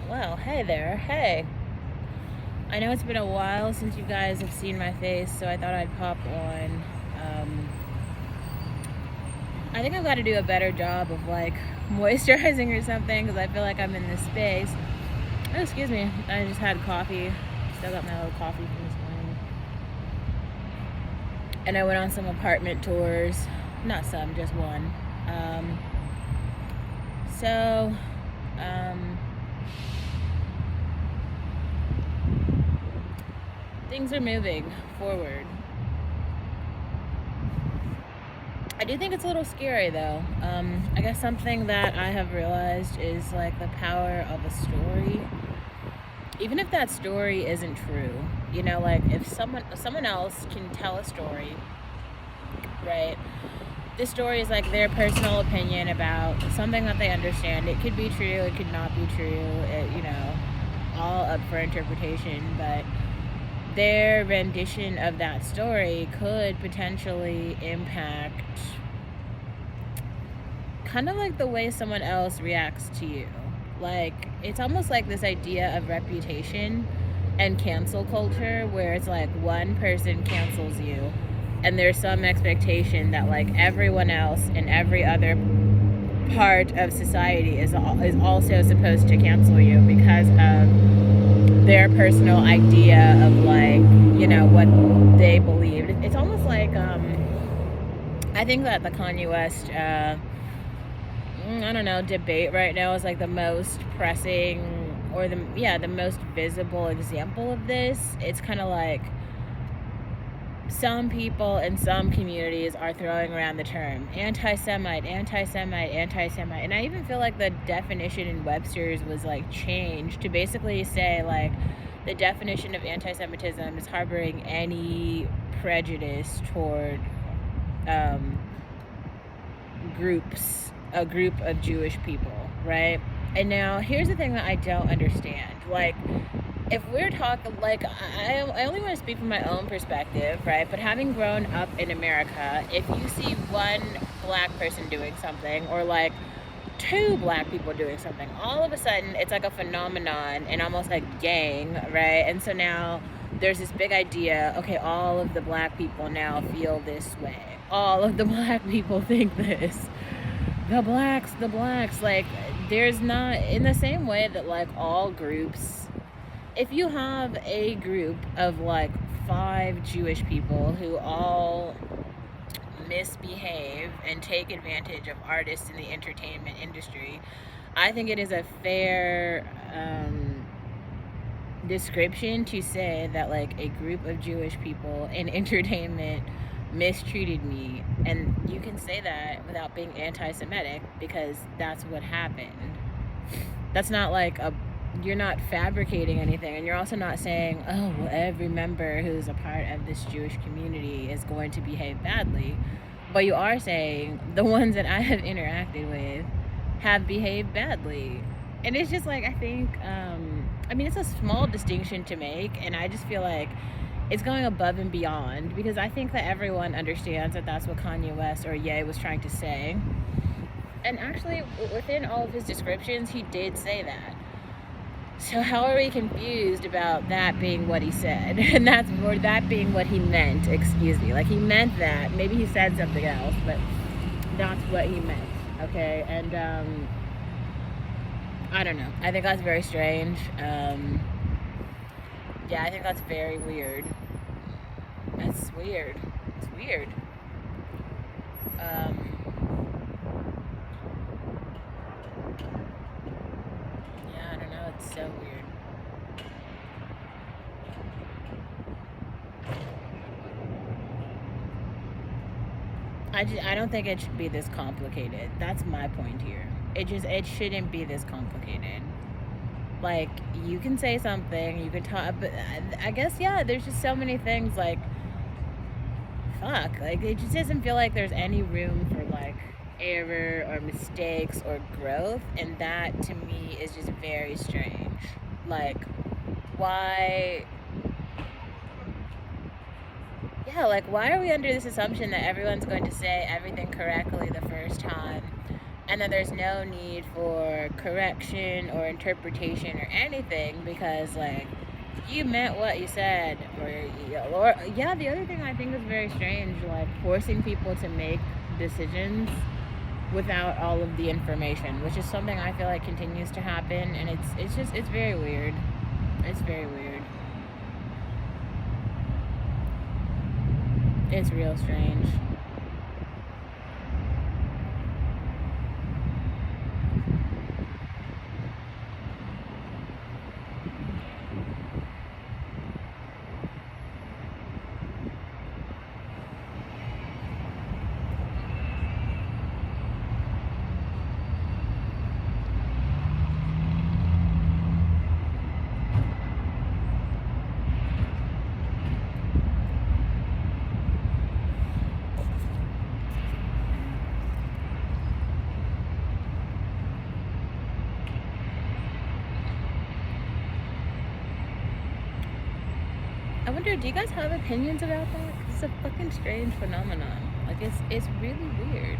Well, hey there. Hey. I know it's been a while since you guys have seen my face, so I thought I'd pop on. I think I've got to do a better job of moisturizing or something because I feel like I'm in this space. Oh, excuse me. I just had coffee. Still got my little coffee from this morning. And I went on some apartment tours. Not some, just one. So, things are moving forward. I do think it's a little scary though. I guess something that I have realized is like the power of a story. Even if that story isn't true, like if someone else can tell a story, right? This story is like their personal opinion about something that they understand. It could be true, it could not be true. All up for interpretation, but their rendition of that story could potentially impact kind of like the way someone else reacts to you. Like, it's almost like this idea of reputation and cancel culture where it's like one person cancels you and there's some expectation that like everyone else in every other part of society is also supposed to cancel you because of their personal idea of what they believed. It's almost like I think that the Kanye West I don't know, debate right now is like the most pressing or the most visible example of this. It's kind of like some people in some communities are throwing around the term anti-Semite, anti-Semite, anti-Semite. And I even feel like the definition in Webster's was like changed to basically say like the definition of anti-Semitism is harboring any prejudice toward a group of Jewish people, right? And now here's the thing that I don't understand. Like, if we're talking, like, I only want to speak from my own perspective, right? But having grown up in America, if you see one black person doing something or like two black people doing something, all of a sudden it's like a phenomenon and almost a gang, right? And so now there's this big idea, okay, all of the black people now feel this way. All of the black people think this. The blacks, like, there's not, in the same way that like all groups, if you have a group of like 5 Jewish people who all misbehave and take advantage of artists in the entertainment industry, I think it is a fair description to say that like a group of Jewish people in entertainment mistreated me, and you can say that without being anti-Semitic because that's what happened. That's not like you're not fabricating anything, and you're also not saying, oh, well, every member who's a part of this Jewish community is going to behave badly, but you are saying the ones that I have interacted with have behaved badly. And it's just like, I think it's a small distinction to make, and I just feel like it's going above and beyond because I think that everyone understands that that's what Kanye West or Ye was trying to say. And actually, within all of his descriptions, he did say that. So how are we confused about that being what he said and that being what he meant? Excuse me. Like, he meant that. Maybe he said something else, but that's what he meant. Okay, and I don't know. I think that's very strange. Yeah, I think that's very weird. That's weird. It's weird. Yeah, I don't know. It's so weird. I don't think it should be this complicated. That's my point here. It shouldn't be this complicated. Like, you can say something, you can talk, but I guess, yeah, there's just so many things, like, fuck, like, it just doesn't feel like there's any room for, like, error or mistakes or growth, and that, to me, is just very strange. Like, why, why are we under this assumption that everyone's going to say everything correctly the first time, and then there's no need for correction or interpretation or anything, because like you meant what you said. Or yeah, the other thing I think is very strange, like forcing people to make decisions without all of the information, which is something I feel like continues to happen, and it's very weird. It's very weird. It's real strange. I wonder, do you guys have opinions about that? It's a fucking strange phenomenon. Like, it's really weird.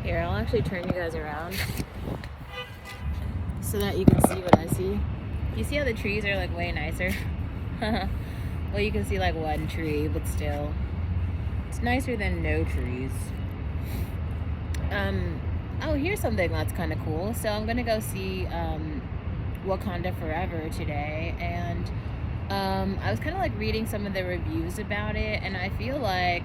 Here, I'll actually turn you guys around so that you can see what I see. You see how the trees are like way nicer? Well, you can see like one tree, but still, it's nicer than no trees. Oh, here's something that's kind of cool. So I'm gonna go see Wakanda Forever today, and I was kind of like reading some of the reviews about it, and I feel like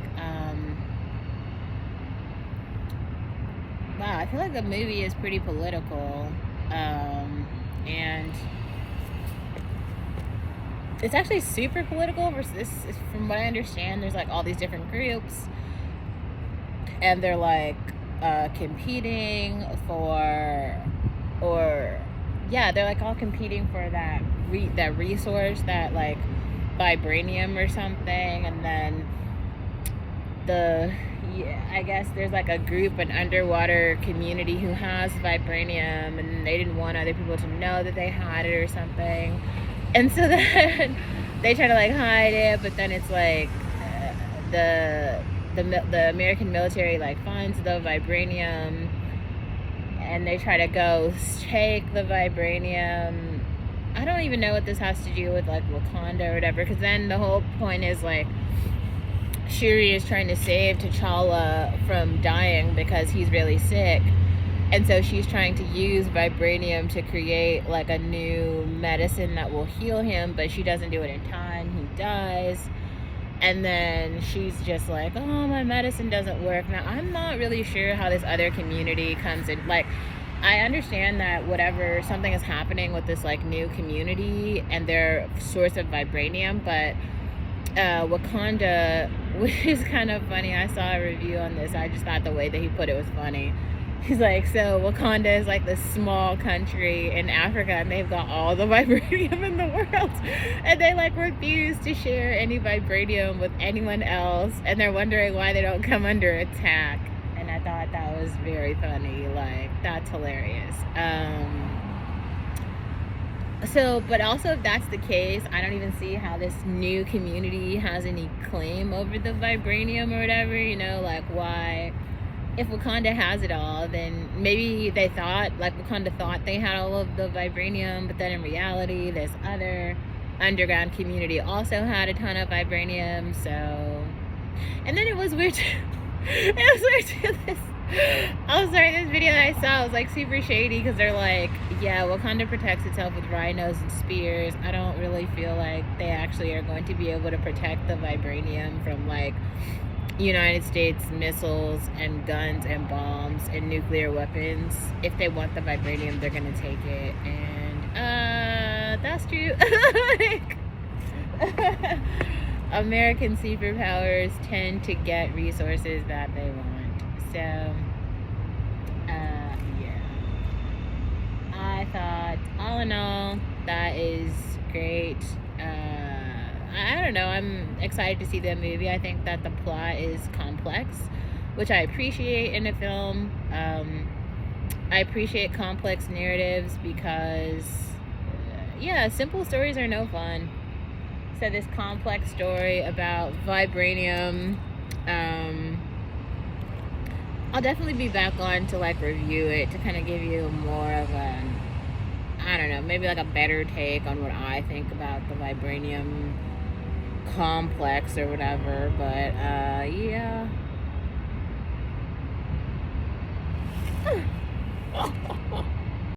wow, I feel like the movie is pretty political, and it's actually super political. Versus, from what I understand, there's like all these different groups, and they're like competing for, or yeah, they're like all competing for that resource, that like vibranium or something, and then I guess there's like a group, an underwater community who has vibranium, and they didn't want other people to know that they had it or something, and so then they try to like hide it, but then it's like the American military like finds the vibranium, and they try to go take the vibranium. I don't even know what this has to do with like Wakanda or whatever, because then the whole point is like Shuri is trying to save T'Challa from dying because he's really sick, and so she's trying to use vibranium to create like a new medicine that will heal him, but she doesn't do it in time. He dies, and then she's just like, oh, my medicine doesn't work. Now, I'm not really sure how this other community comes in. Like, I understand that whatever, something is happening with this like new community and their source of vibranium, but Wakanda, which is kind of funny. I saw a review on this. I just thought the way that he put it was funny. He's like, so Wakanda is like this small country in Africa, and they've got all the vibranium in the world, and they like refuse to share any vibranium with anyone else, and they're wondering why they don't come under attack. And I thought that was very funny. Like, that's hilarious. So, but also, if that's the case, I don't even see how this new community has any claim over the vibranium or whatever, you know, like, why, if Wakanda has it all, then maybe they thought, like, Wakanda thought they had all of the vibranium, but then in reality, this other underground community also had a ton of vibranium, so, and then it was weird, it was weird too, I'm sorry, this video that I saw was like super shady because they're like, yeah, Wakanda protects itself with rhinos and spears. I don't really feel like they actually are going to be able to protect the vibranium from like United States missiles and guns and bombs and nuclear weapons. If they want the vibranium, they're gonna take it, and that's true. Like, American superpowers tend to get resources that they want. So, yeah. I thought, all in all, that is great. I don't know. I'm excited to see the movie. I think that the plot is complex, which I appreciate in a film. I appreciate complex narratives because, yeah, simple stories are no fun. So this complex story about vibranium, I'll definitely be back on to like review it to kind of give you more of a, I don't know, maybe like a better take on what I think about the vibranium complex or whatever. But yeah.